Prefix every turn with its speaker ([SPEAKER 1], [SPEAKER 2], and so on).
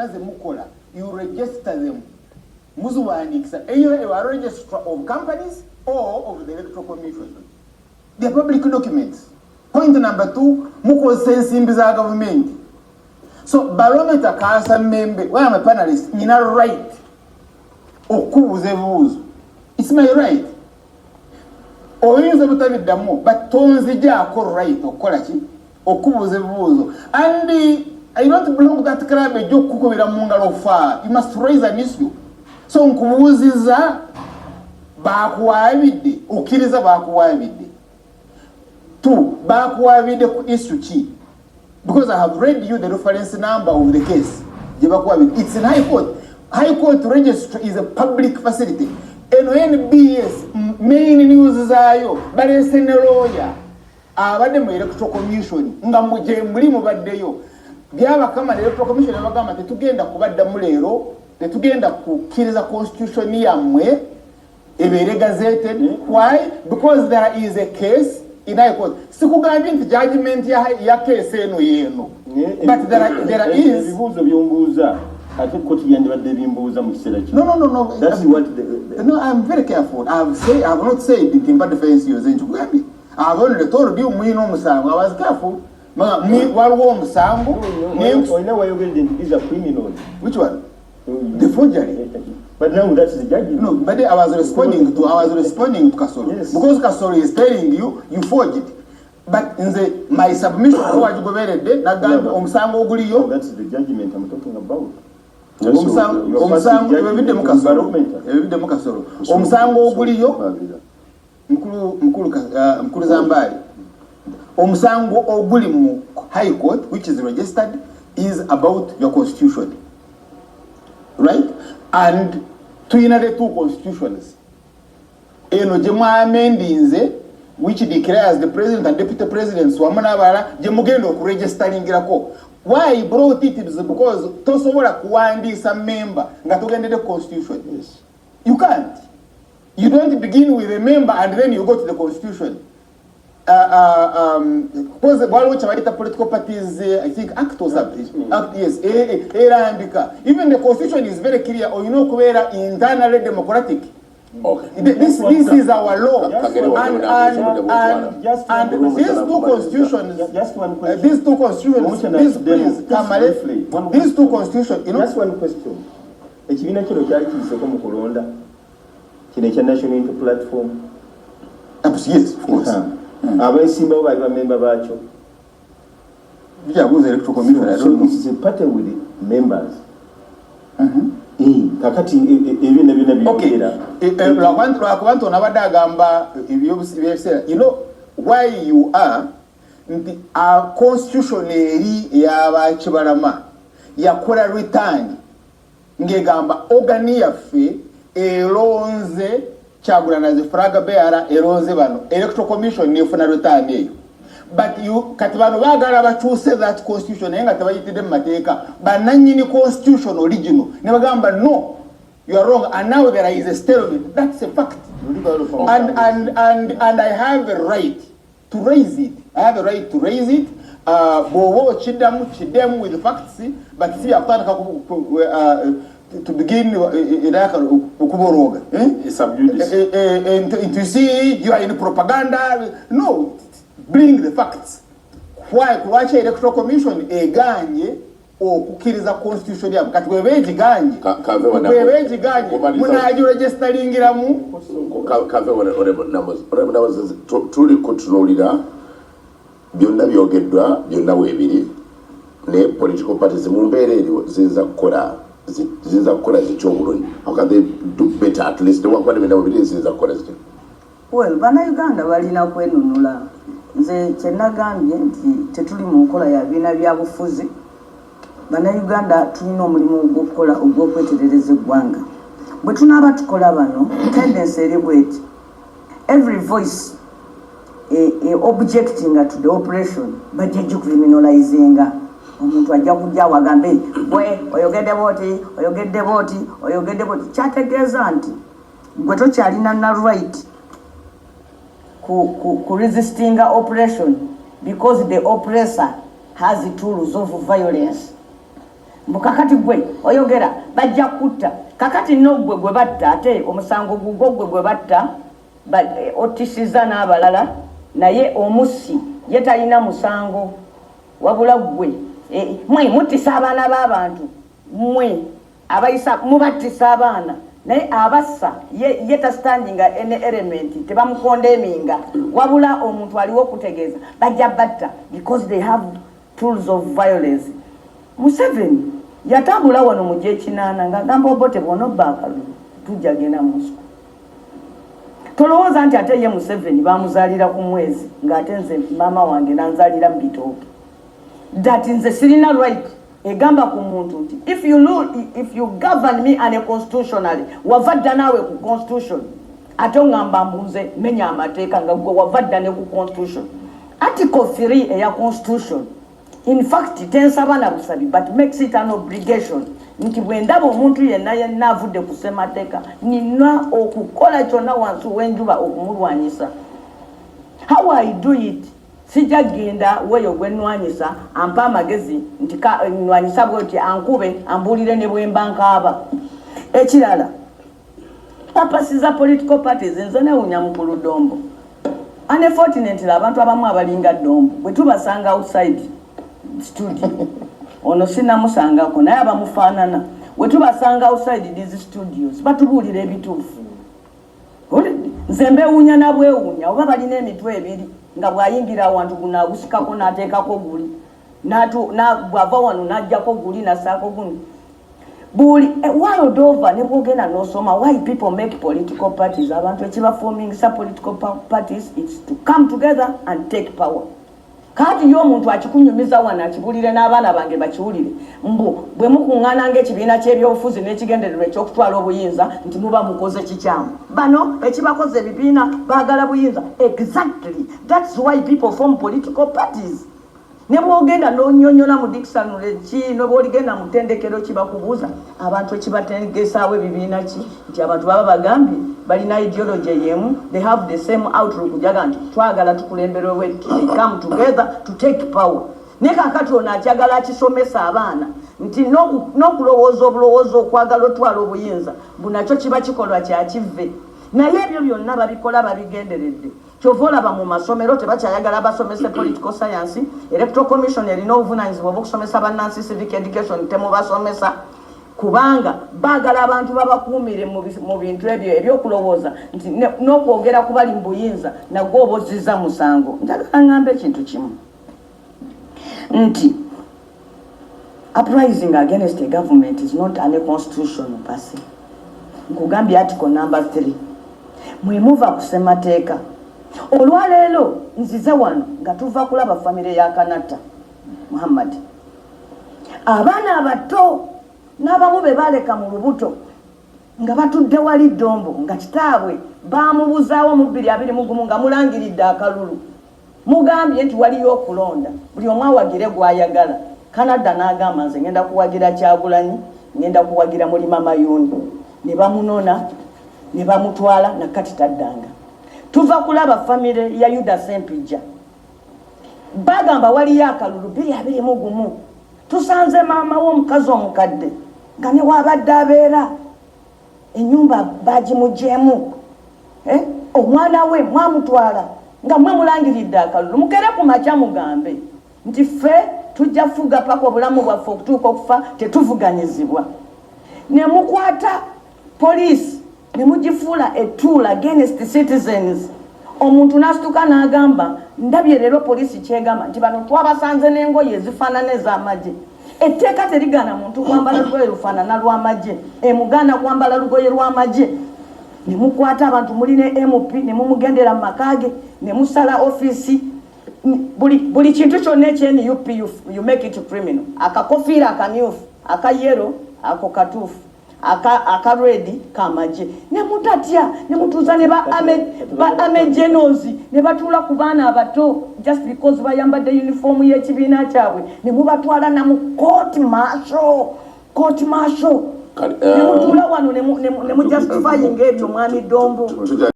[SPEAKER 1] zonna ze mukola, you register them. Muzuwanikisa either a registrar of companies or of the Electoral Commission. They are public documents. Point number 2, mukozesa ensimbi za government. So barometer kasa member, when I'm a panelist, you know right. Okubuza ebibuuzo. It's my right. Oyinza butabiddamu, but tonzijaako right okukola ki? Okubuuza ebibuuzo. And I don't belong to that club ejjokukubira mu ngalo far. You must raise an issue. So nkubuuziza baakuwaabidde, okkiriza baakuwaabidde. 2, baakuwaabidde ku issue ki? Because I have read you the reference number of the case. It's in High Court. High Court registry is a public facility. NBS main news zaayo balese ne lawyer abadde mu Electoral Commission nga muje muli mubaddeyo. Byabakama Electoral Commission abagamba tetugenda kubadda mu leero, tetugenda kukkiriza constitution yammwe ebeere gazetted. Why? Because there is a case in High Court. Sikugambye nti judgment ya case eno yeno. But there is
[SPEAKER 2] ebibuuzo byombuuza ate koti yandibadde bimbuuza mu kiseera kino.
[SPEAKER 1] No.
[SPEAKER 2] That's what
[SPEAKER 1] no, I'm very careful. I have not said it in bad defense you zenju kugambi. I have only told you mwino musango. I was careful. Waliwo omusango.
[SPEAKER 2] I know why you get is a criminal.
[SPEAKER 1] Which one? The forgery.
[SPEAKER 2] But now that's the judgment.
[SPEAKER 1] No, but I was responding to Kasoro.
[SPEAKER 2] Yes.
[SPEAKER 1] Because Kasoro is telling you forged it. But in my submission omusango oguliyo.
[SPEAKER 2] That's the judgment I'm talking about.
[SPEAKER 1] Omusango ebidde mu Kasoro. Omusango oguliyo mkulu Zambali. Omusango oguli mu High Court, which is registered, is about your constitution. Right? And tuyina the 2 constitutions. Eno jemwa amendinze, which declares the president and deputy presidents wamu n'abalala gye mugenda okuregisteringerako. Why I brought it is because tosobola kuwandiisa member nga togendedde constitution.
[SPEAKER 2] Yes.
[SPEAKER 1] You can't. You don't begin with a member and then you go to the constitution. Because waliwo kyebayita political parties, I think act or something. Act, yes. Even the constitution is very clear. Olina okubeera internally democratic.
[SPEAKER 3] Okay.
[SPEAKER 1] This is our law. And these two constitutions, you know.
[SPEAKER 2] Just one question. Ekibiina kino kyali kiyiseeko mu kulonda kino ekya National Unity Platform.
[SPEAKER 1] Yes, of course.
[SPEAKER 2] Abeesimbawo bali bamemba baakyo.
[SPEAKER 1] Electoral Commission.
[SPEAKER 2] So this is a party with the members. Kakati ebina byogera.
[SPEAKER 1] Lwakubantu onabadde agamba ebyobuseera. You know why you are a constitution eri ey'abakibalama yakola return ngegamba ogani yaffe elonze Kyagulanyi as flag bearer elonze bano Electoral Commission nefuna return eyo. But you kati bano baagala bakyuse that constitution naye nga tebayitidde mu mateeka bananyini constitution original ne bagamba no, you are wrong, and now there is a stalemate. That's a fact. And I have a right to raise it. I have a right to raise it. Bowo chidemu with the facts, but see to begin ukuboroga. To see you are in propaganda. No, bring the facts. Why kuwacha Electoral Commission eganye okukiriza constitution ya kati webeji ganye munaji registeringira
[SPEAKER 3] kave Nambooze tuli kutunulira byonna byogeddwa byonna weebiri ne political parties mu mbeera eriwo ziyinza kukola zikyobulungi. How can they do better? At least newankubadde byonna weebiri ziyinza kukola zitya?
[SPEAKER 4] Well, bannayuganda balina kwenunula. Nze kyenagambye nti tetuli mu nkola ya bibiina byabufuzi. Bannayuganda tulina omulimu ogw'okukola ogw'okweterereza eggwanga. Bwe tunaaba tukola bano tendency eri bweti every voice objecting to the operation bajja criminalizinga. Omuntu ajja kujja wagambe gwe oyogedde boti kyategeeza nti gwe tokyalina na right ku resisting operation because the oppressor has the tools of violence. mbukakati gwe oyogera bajja kutta kakati no gwe batta ate omusango gwe batta otisiza n'abalala naye omusi ye talina musango wabula gwe mwe mutisa abaana b'abantu mwe abayisa mubattisa abaana naye abassa ye tastandinga any element tebamukondeminga wabula omuntu aliwo okutegeeza bajja batta because they have tools of violence. Museveni yatambula wano mu gy'ekinaana ng'agamba obote bw'ona obba akalulu tujja genda mu nsiko. Tolowooza nti ate ye Museveni baamuzaalira ku mwezi ng'ate nze maama wange nanzaalira mu bitooke. That nze sirina right egamba ku muntu nti if you govern me unconstitutionally wava dda naawe ku constitution ate oŋŋamba mbuze menya amateeka nga gwe wava dda ne ku constitution. Article 3 eya constitution in fact tensaba na busabi but makes it an obligation nti bwe ndaba omuntu yenna avudde ku semateeka nina okukola kyonna wansi w'enjuba okumulwanyisa. How I do it sijja genda weyo gwe nnwanyisa ampa amagezi nti nnwanyisa bwoti ankube ambuulire ne bwe mba nkaaba. Ekirala papasiza political parties nze newunya mu Puludombo. Unfortunately abantu abamu abalinga Dombo bwe tubasanga outside studio ono sinamusangako naye abamufaanana bwe tubasanga outside these studios batubuulira ebituufu. Nze mbewuunya nabwewuunya oba balina emitwe ebiri nga bw'ayingira awantu guno agusikako n'ateekako guli bw'ava wano n'ajjako guli n'assaako guno buli world over ne bwogenda n'osoma why people make political parties. Abantu ekibaformingisa political parties is to come together and take power. Kati yo omuntu akikunyumiza wano akibulire n'abaana bange bakiwulire mbu bwe mukuŋŋaana ng'ekibiina ky'ebyobufuzi n'ekigendererwa eky'okutwala obuyinza nti muba mukoze kikyamu. Bano ekibakoze ebibiina baagala buyinza. Exactly, that's why people form political parties. Ne bwogenda n'onyonyola mu dictionary ki ne bw'oligenda mu ttendekero kibakubuuza abantu ekibategesaawo ebibiina ki nti abantu baba bagambye balina ideology yemu, they have the same outlook jaga nti twagala tukulembera wetu, they come together to take power. Ne kakati ono akyagala akisomesa abaana nti n'okulowooza obulowooza okwagala otwala obuyinza bunakyo kiba kikolwa kyakivve naye ebyo byonna babikola babigenderedde. Kyova olaba mu masomero tebakyayagala basomese political science. Electoral Commission erina obuvunaanyizibwa obw'okusomesa bannansi civic education temubasomesa kubanga baagala abantu babakuumire mu bintu ebyo ebyokulowooza nti n'okwogera ku bali mu buyinza nagwo oba ozizza musango. Njagala ŋŋambe ekintu kimu nti uprising against a government is not an constitutional per se. Nkugambye article number 3 mwemuva ku semateeka. Olwaleero nzize wano nga tuva kulaba famire ya Kanata Muhammad. Abaana abato n'abamu be baleka mu lubuto nga batudde wali Dombo nga kitaabwe baamubuzaawo mu 2021 nga mulangiridde akalulu. Mugambye nti waliyo okulonda buli omu awagire gw'ayagala. Kanada n'agamba nze ngenda kuwagira Kyagulanyi, ngenda kuwagira Mulima Mayundi. Ne bamunona ne bamutwala nakati taddanga. Tuva kulaba famire ya Yuda Sempijja bagamba waliyo akalulu 2021 tusanze maama w'omukazi omukadde nga ne wabadde abeera ennyumba bagimugyemu omwana we mwamutwala nga mwe mulangiridde akalulu. Mukere ku makya mugambe nti ffe tujja fuga paka obulamu bwaffe okutuuka okufa tetuvuganyizibwa. Ne mukwata police ne mugifuula a tool against citizens. Omuntu n'asituka n'agamba ndabye leero poliisi kyegamba nti bano twabasanze n'engoye ezifaanana ez'amagye. Etteeka terigaana muntu kwambala lugoye lufaanana lw'amagye, emugaana kwambala lugoye lw'amagye. Ne mukwata abantu mulina MP ne mumugendera mu makaage ne musala ofiisi buli kintu kyonna ekyeNUP you make it criminal. Akakofiira akamyufu akayero ako katuufu akaredi kamaje ne mutatya ne mutuza ne ba amejenozi ne batula ku baana abato just because bayambadde uniform y'ekibiina kyabwe ne mubatwala na mu court martial ne mutula wano ne mu justifying ebyo mwami Dombo.